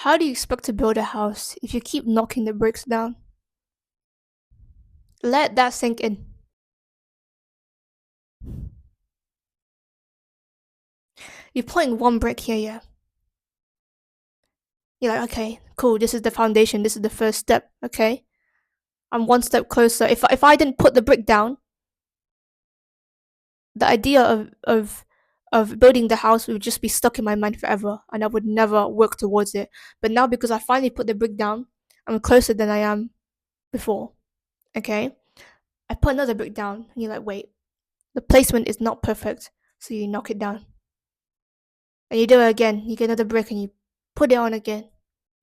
How do you expect to build a house if you keep knocking the bricks down? Let that sink in. You're putting one brick here, yeah. You're like, okay, cool, this is the foundation, this is the first step, okay? I'm one step closer. If I didn't put the brick down, the idea of building the house would just be stuck in my mind forever and I would never work towards it. But now because I finally put the brick down, I'm closer than I am before. Okay? I put another brick down and you're like, wait, the placement is not perfect. So you knock it down. And you do it again. You get another brick and you put it on again.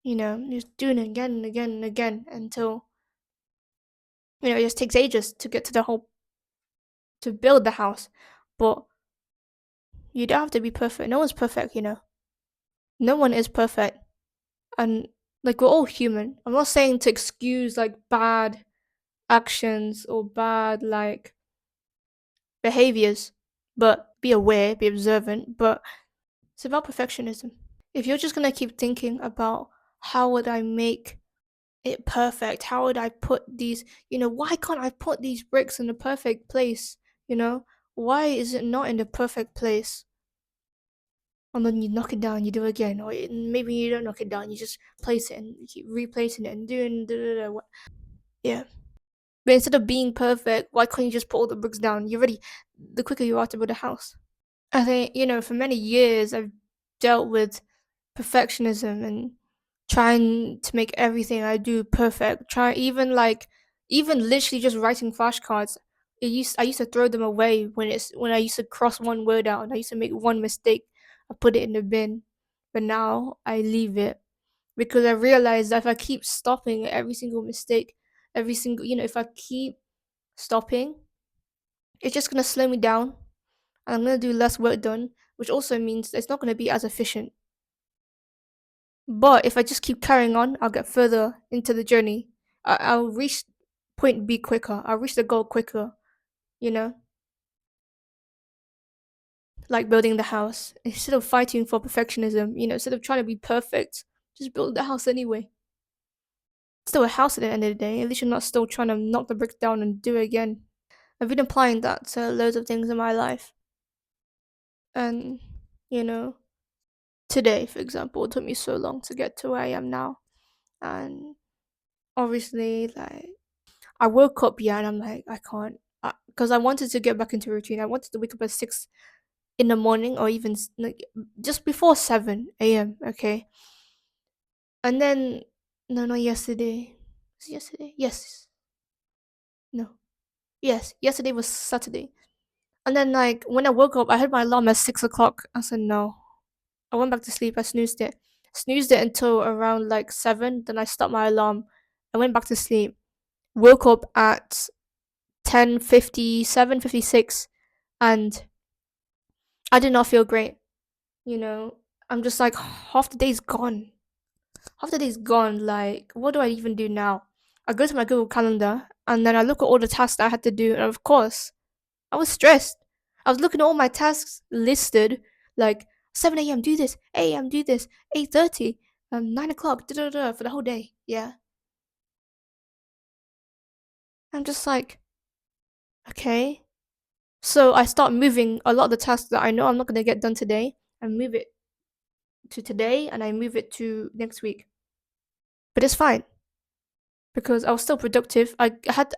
You're just doing it again and again and again until it just takes ages to get to the whole to build the house. But you don't have to be perfect. No one's perfect. No one is perfect. And like we're all human. I'm not saying to excuse like bad actions or bad like behaviors, but be aware, be observant. But it's about perfectionism. If you're just gonna keep thinking about how would I make it perfect, how would I put these, why can't I put these bricks in the perfect place? Why is it not in the perfect place? And then you knock it down, you do it again, or maybe you don't knock it down, you just place it and you keep replacing it and doing yeah. But instead of being perfect, why can't you just put all the bricks down? The quicker you are to build a house. I think, for many years I've dealt with perfectionism and trying to make everything I do perfect. Even literally just writing flashcards. I used to throw them away when I used to cross one word out and I used to make one mistake. I put it in the bin. But now I leave it because I realized that if I keep stopping at every single mistake, if I keep stopping, it's just gonna slow me down and I'm gonna do less work done, which also means it's not gonna be as efficient. But if I just keep carrying on, I'll get further into the journey. I'll reach point B quicker. I'll reach the goal quicker, you know? Like building the house. Instead of fighting for perfectionism, instead of trying to be perfect, just build the house anyway. It's still a house at the end of the day. At least you're not still trying to knock the brick down and do it again. I've been applying that to loads of things in my life. And, you know, today, for example, it took me so long to get to where I am now. And obviously, like, I woke up, yeah, and I'm like, I can't. Because I wanted to get back into routine. I wanted to wake up at 6 in the morning or even like just before 7 a.m., okay? And then, no, not yesterday. Was it yesterday? Yes. No. Yes, yesterday was Saturday. And then, like, when I woke up, I heard my alarm at 6 o'clock. I said, no. I went back to sleep. I snoozed it. Snoozed it until around like 7. Then I stopped my alarm. I went back to sleep. Woke up at 10:57, 56, and I did not feel great. You know, I'm just like, half the day's gone. Half the day's gone. Like, what do I even do now? I go to my Google Calendar and then I look at all the tasks that I had to do, and of course, I was stressed. I was looking at all my tasks listed, like 7 a.m. do this, 8 a.m. do this, 8:30, 9 o'clock, for the whole day. Yeah, I'm just like, okay. So I start moving a lot of the tasks that I know I'm not gonna get done today, and move it to today, and I move it to next week. But it's fine because I was still productive. I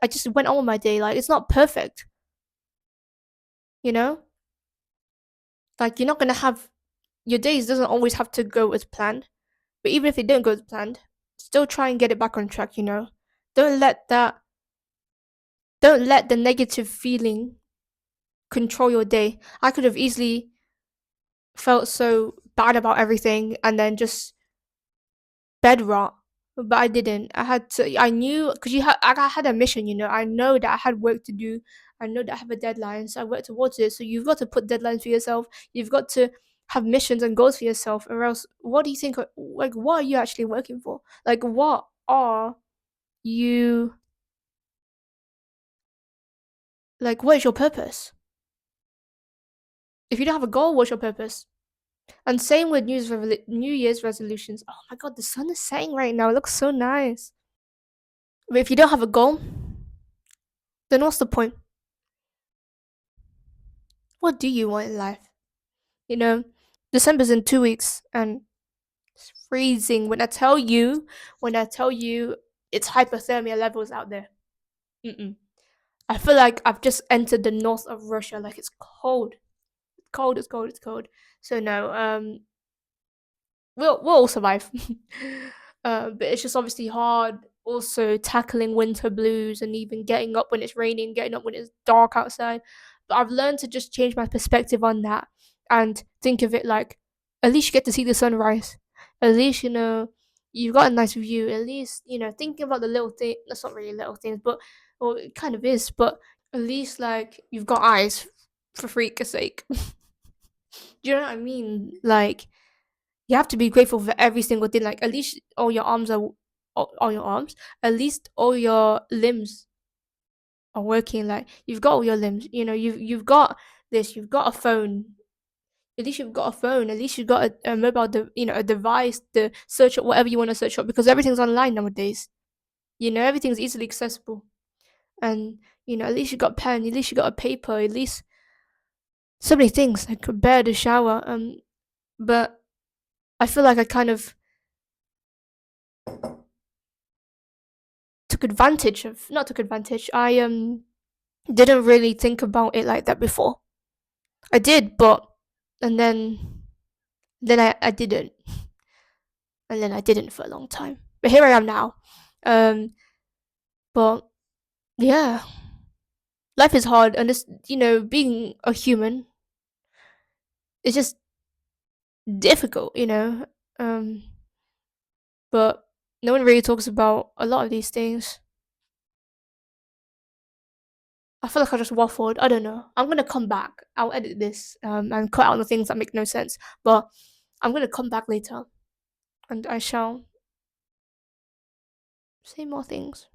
just went on with my day. Like, it's not perfect, you know. Like, you're not gonna have your days doesn't always have to go as planned. But even if they don't go as planned, still try and get it back on track. Don't let that don't let the negative feeling control your day. I could have easily felt so bad about everything and then just bed rot. But I didn't. I knew because I had a mission, I know that I had work to do. I know that I have a deadline, so I work towards it. So you've got to put deadlines for yourself. You've got to have missions and goals for yourself, or else what do you think? Like, what are you actually working for? Like, what are you like? What is your purpose? If you don't have a goal, what's your purpose? And same with New Year's resolutions. Oh my god, the sun is setting right now. It looks so nice. But if you don't have a goal, then what's the point? What do you want in life? You know, December's in 2 weeks and it's freezing. When I tell you it's hypothermia levels out there. Mm-mm. I feel like I've just entered the north of Russia. Like it's cold. It's cold, it's cold, it's cold. So no, we'll all survive. But it's just obviously hard. Also tackling winter blues and even getting up when it's raining, getting up when it's dark outside. But I've learned to just change my perspective on that and think of it like, at least you get to see the sunrise. At least you've got a nice view. At least thinking about the little thing. That's not really little things, but well, it kind of is. But at least like you've got eyes, for freak's sake. Do you know what I mean? Like you have to be grateful for every single thing. Like at least all your arms. At least all your limbs are working. Like you've got all your limbs. You've got this. You've got a phone. At least you've got a phone. At least you've got a mobile. A device to search up whatever you want to search up because everything's online nowadays. Everything's easily accessible. And at least you got a pen. At least you got a paper. At least so many things like a bed, a shower. But I feel like I kind of took advantage. I didn't really think about it like that before. I did, but and then I didn't, and then I didn't for a long time. But here I am now. Um, but yeah, life is hard, and this being a human is just difficult. Um, but no one really talks about a lot of these things. I feel like I just waffled. I don't know. I'm gonna come back. I'll edit this and cut out the things that make no sense. But I'm gonna come back later and I shall say more things.